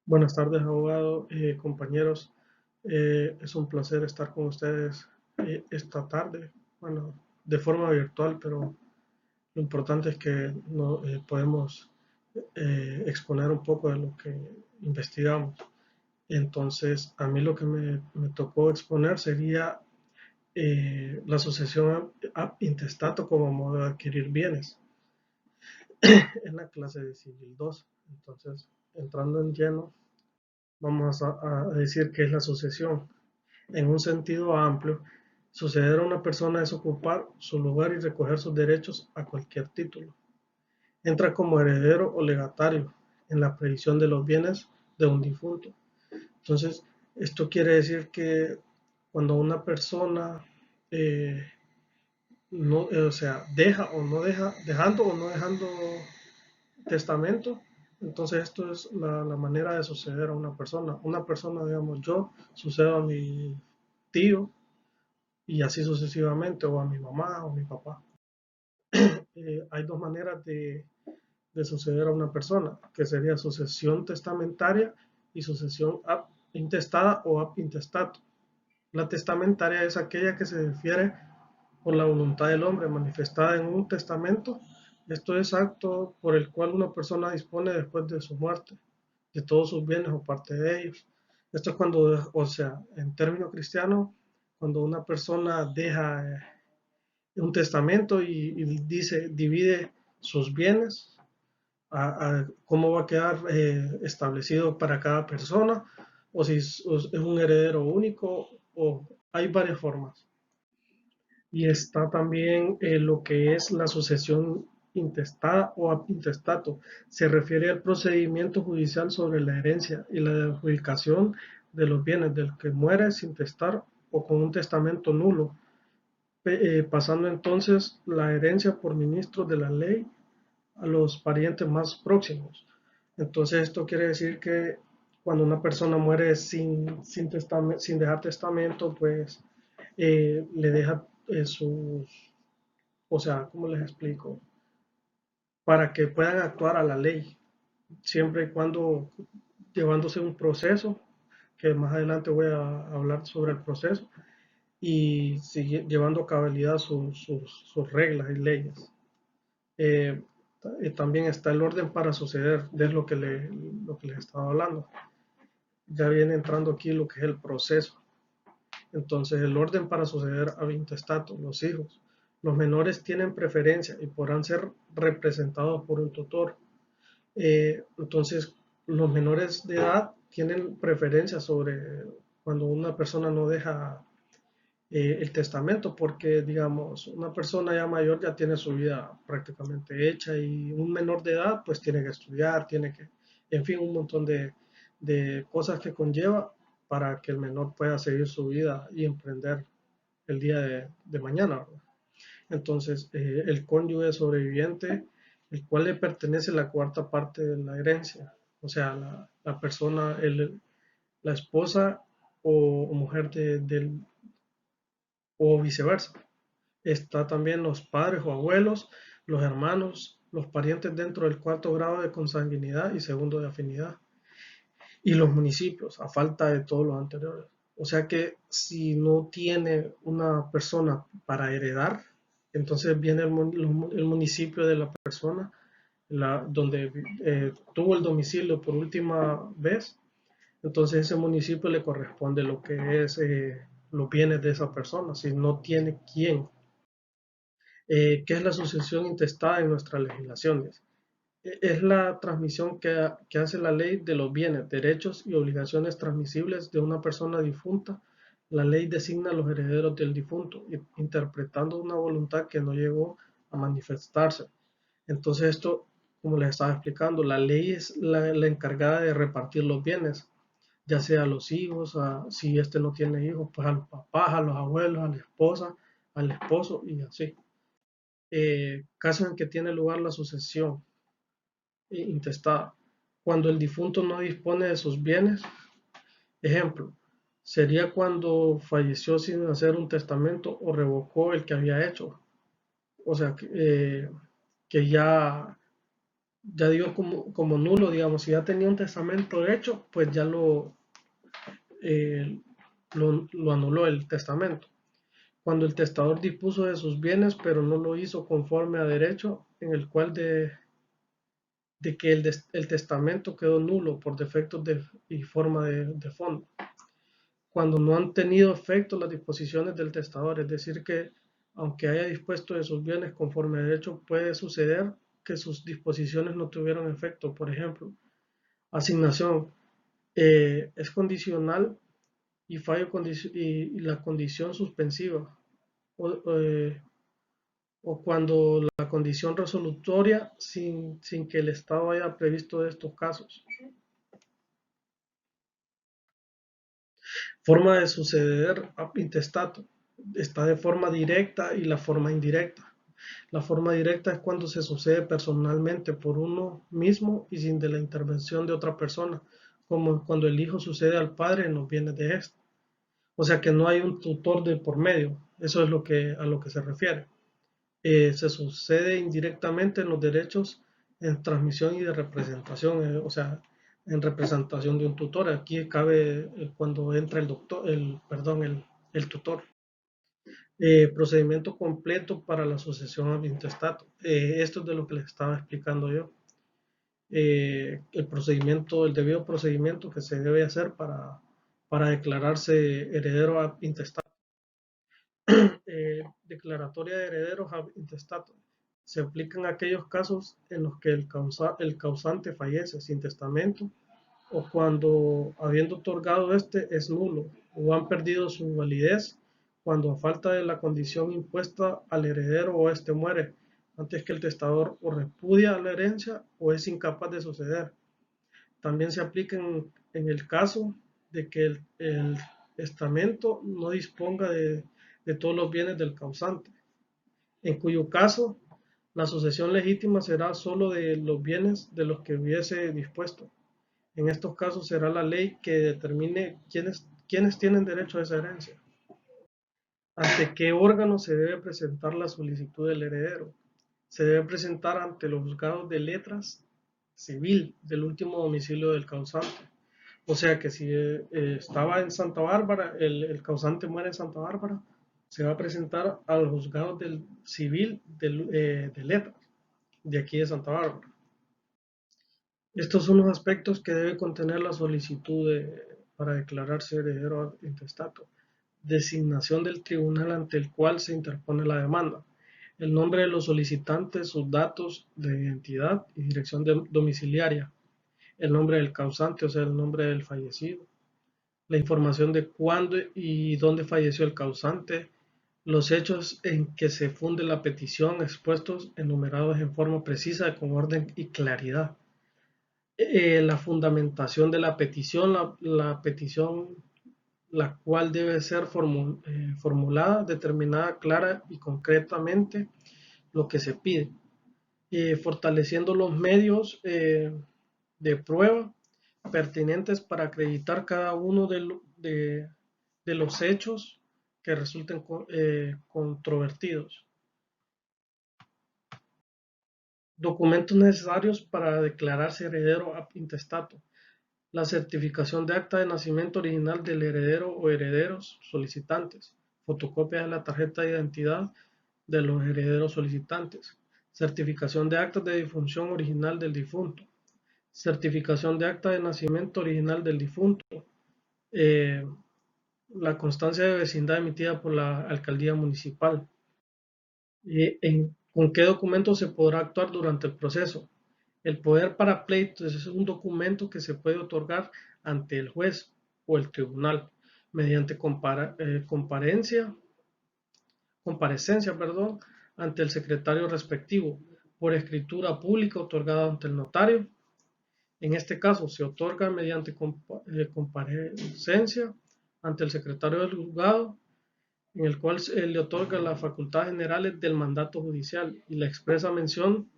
Buenas tardes, abogado, compañeros. Es un placer estar con ustedes esta tarde, bueno, de forma virtual, pero lo importante es que podemos exponer un poco de lo que investigamos. Entonces, a mí lo que me tocó exponer sería la asociación intestato como modo de adquirir bienes en la clase de Civil 2. Entonces, entrando en lleno, vamos a decir que es la sucesión. En un sentido amplio, suceder a una persona es ocupar su lugar y recoger sus derechos a cualquier título. Entra como heredero o legatario en la previsión de los bienes de un difunto. Entonces, esto quiere decir que cuando una persona no, o sea, deja o no deja, dejando o no dejando testamento, entonces esto es la manera de suceder a una persona. Una persona, digamos, yo sucedo a mi tío y así sucesivamente, o a mi mamá o mi papá. Hay dos maneras de suceder a una persona, que sería sucesión testamentaria y sucesión ab intestada o ab intestato. La testamentaria es aquella que se refiere por la voluntad del hombre manifestada en un testamento. Esto es acto por el cual una persona dispone después de su muerte de todos sus bienes o parte de ellos. Esto es cuando, o sea, en términos cristianos, cuando una persona deja un testamento y dice, divide sus bienes, cómo va a quedar establecido para cada persona, o si es un heredero único, o hay varias formas. Y está también lo que es la sucesión intestada o intestato. Se refiere al procedimiento judicial sobre la herencia y la adjudicación de los bienes del que muere sin testar o con un testamento nulo, pasando entonces la herencia por ministros de la ley a los parientes más próximos. Entonces esto quiere decir que cuando una persona muere sin dejar testamento, pues le deja sus, o sea, ¿cómo les explico? Para que puedan actuar a la ley, siempre y cuando llevándose un proceso, que más adelante voy a hablar sobre el proceso, y sigue llevando a cabalidad sus reglas y leyes. Eh, También está el orden para suceder, de lo que les estaba hablando. Ya viene entrando aquí lo que es el proceso. Entonces, el orden para suceder a intestato, los hijos. Los menores tienen preferencia y podrán ser representados por un tutor. Entonces, los menores de edad tienen preferencia sobre cuando una persona no deja el testamento, porque, digamos, una persona ya mayor ya tiene su vida prácticamente hecha y un menor de edad pues tiene que estudiar, tiene que, en fin, un montón de cosas que conlleva para que el menor pueda seguir su vida y emprender el día de mañana, ¿verdad? Entonces, el cónyuge sobreviviente, el cual le pertenece la cuarta parte de la herencia, o sea, la persona, la esposa o mujer o viceversa. Está también los padres o abuelos, los hermanos, los parientes dentro del cuarto grado de consanguinidad y segundo de afinidad, y los municipios, a falta de todos los anteriores. O sea que si no tiene una persona para heredar, entonces viene el municipio de la persona, donde tuvo el domicilio por última vez, entonces ese municipio le corresponde lo que es los bienes de esa persona, si no tiene quién. ¿Qué es la sucesión intestada en nuestras legislaciones? Es la transmisión que hace la ley de los bienes, derechos y obligaciones transmisibles de una persona difunta. La ley designa los herederos del difunto, interpretando una voluntad que no llegó a manifestarse. Entonces esto, como les estaba explicando, la ley es la encargada de repartir los bienes, ya sea a los hijos, si este no tiene hijos, pues a los papás, a los abuelos, a la esposa, al esposo y así. Caso en que tiene lugar la sucesión intestada, cuando el difunto no dispone de sus bienes. Ejemplo, sería cuando falleció sin hacer un testamento o revocó el que había hecho. O sea, que ya ya dio como nulo, digamos, si ya tenía un testamento hecho, pues ya eh, lo anuló el testamento. Cuando el testador dispuso de sus bienes, pero no lo hizo conforme a derecho, en el cual de que el testamento quedó nulo por defectos y forma de fondo. Cuando no han tenido efecto las disposiciones del testador, es decir, que aunque haya dispuesto de sus bienes conforme a derecho, puede suceder que sus disposiciones no tuvieron efecto. Por ejemplo, asignación es condicional y fallo y la condición suspensiva. O, eh, o cuando la condición resolutoria sin que el Estado haya previsto estos casos. Forma de suceder ab intestato. Está de forma directa y la forma indirecta. La forma directa es cuando se sucede personalmente por uno mismo y sin de la intervención de otra persona, como cuando el hijo sucede al padre en los bienes de éste. O sea que no hay un tutor de por medio. Eso es a lo que se refiere. Se sucede indirectamente en los derechos en transmisión y de representación, o sea, en representación de un tutor. Aquí cabe cuando entra el doctor, perdón, el tutor. Procedimiento completo para la sucesión al intestato. Esto es de lo que les estaba explicando yo. El procedimiento, el debido procedimiento que se debe hacer para declararse heredero a intestato. Declaratoria de herederos a intestato. Se aplican aquellos casos en los que el causante fallece sin testamento o cuando, habiendo otorgado este, es nulo o han perdido su validez cuando a falta de la condición impuesta al heredero o este muere antes que el testador o repudia la herencia o es incapaz de suceder. También se aplica en el caso de que el estamento no disponga de todos los bienes del causante, en cuyo caso la sucesión legítima será sólo de los bienes de los que hubiese dispuesto. En estos casos será la ley que determine quiénes tienen derecho a esa herencia. ¿Ante qué órgano se debe presentar la solicitud del heredero? Se debe presentar ante los juzgados de letras civil del último domicilio del causante. O sea que si estaba en Santa Bárbara, el causante muere en Santa Bárbara, se va a presentar a los juzgados del civil de letras de aquí de Santa Bárbara. Estos son los aspectos que debe contener la solicitud para declararse heredero intestato. Designación del tribunal ante el cual se interpone la demanda. El nombre de los solicitantes, sus datos de identidad y dirección domiciliaria. El nombre del causante, o sea, el nombre del fallecido. La información de cuándo y dónde falleció el causante. Los hechos en que se funde la petición expuestos, enumerados en forma precisa, con orden y claridad. La fundamentación de la petición, la petición la cual debe ser formulada, determinada clara y concretamente lo que se pide, fortaleciendo los medios de prueba pertinentes para acreditar cada uno de los hechos que resulten controvertidos. Documentos necesarios para declararse heredero ab intestato. La certificación de acta de nacimiento original del heredero o herederos solicitantes, fotocopia de la tarjeta de identidad de los herederos solicitantes, certificación de acta de difunción original del difunto, certificación de acta de nacimiento original del difunto, eh, la constancia de vecindad emitida por la alcaldía municipal. ¿Con qué documento se podrá actuar durante el proceso? El poder para pleitos es un documento que se puede otorgar ante el juez o el tribunal mediante comparecencia, perdón, ante el secretario respectivo por escritura pública otorgada ante el notario. En este caso se otorga mediante comparecencia ante el secretario del juzgado, en el cual se le otorga las facultades generales del mandato judicial y la expresa mención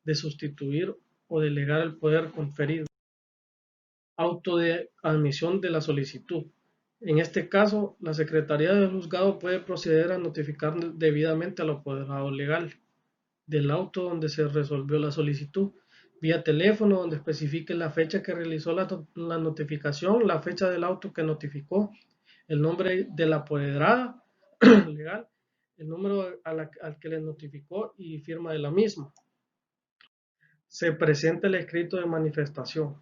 de sustituir o delegar el poder conferido. Auto de admisión de la solicitud. En este caso, la Secretaría del Juzgado puede proceder a notificar debidamente al apoderado legal del auto donde se resolvió la solicitud, vía teléfono, donde especifique la fecha que realizó la notificación, la fecha del auto que notificó, el nombre de la apoderada legal, el número al que le notificó y firma de la misma. Se presenta el escrito de manifestación.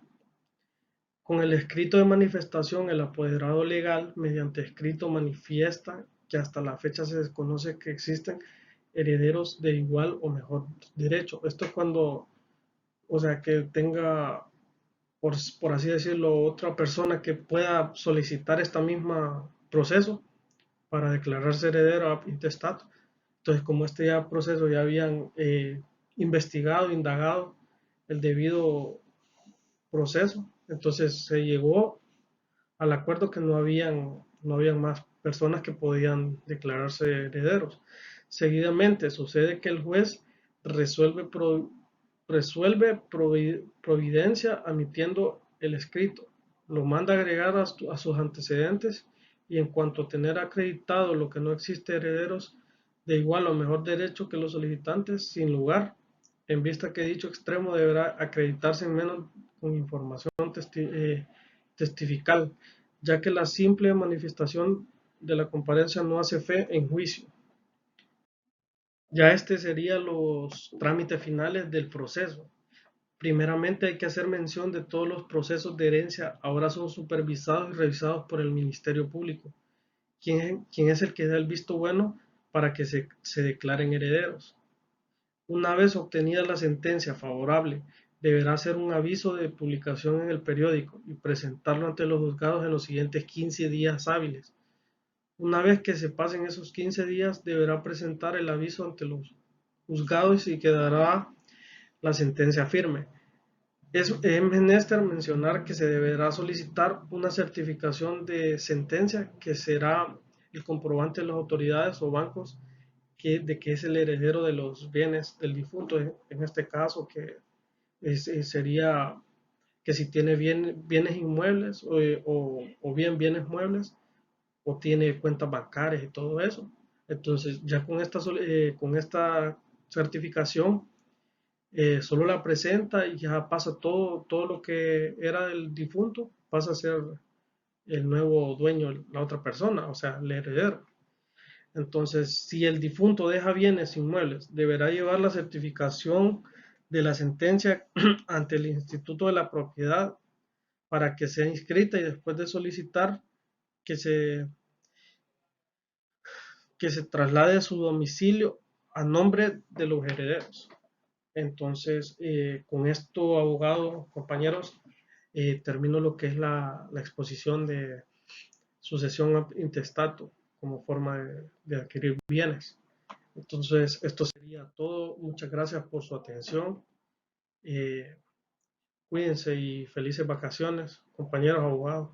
Con el escrito de manifestación, el apoderado legal, mediante escrito, manifiesta que hasta la fecha se desconoce que existen herederos de igual o mejor derecho. Esto es cuando, o sea, que tenga, por así decirlo, otra persona que pueda solicitar este mismo proceso para declararse heredero intestato. Entonces, como este ya proceso ya habían investigado, indagado el debido proceso, entonces se llegó al acuerdo que no habían más personas que podían declararse herederos. Seguidamente sucede que el juez resuelve, providencia admitiendo el escrito, lo manda a agregar a sus antecedentes y en cuanto a tener acreditado lo que no existe herederos de igual o mejor derecho que los solicitantes, sin lugar, en vista que dicho extremo deberá acreditarse en menos con información testifical, ya que la simple manifestación de la comparencia no hace fe en juicio. Ya este serían los trámites finales del proceso. Primeramente hay que hacer mención de todos los procesos de herencia ahora son supervisados y revisados por el Ministerio Público, quien es el que da el visto bueno para que se declaren herederos. Una vez obtenida la sentencia favorable, deberá hacer un aviso de publicación en el periódico y presentarlo ante los juzgados en los siguientes 15 días hábiles. Una vez que se pasen esos 15 días, deberá presentar el aviso ante los juzgados y quedará la sentencia firme. Es menester mencionar que se deberá solicitar una certificación de sentencia que será el comprobante de las autoridades o bancos de que es el heredero de los bienes del difunto, en este caso que sería que si tiene bienes inmuebles o bien bienes muebles o tiene cuentas bancarias y todo eso. Entonces ya con esta certificación solo la presenta y ya pasa todo lo que era del difunto, pasa a ser el nuevo dueño, la otra persona, o sea, el heredero. Entonces, si el difunto deja bienes inmuebles, deberá llevar la certificación de la sentencia ante el Instituto de la Propiedad para que sea inscrita y después de solicitar que se, que se traslade su domicilio a nombre de los herederos. Entonces, con esto, abogado, compañeros, termino lo que es la exposición de sucesión intestato como forma de adquirir bienes. Entonces, esto sería todo. Muchas gracias por su atención. Cuídense y felices vacaciones, compañeros abogados.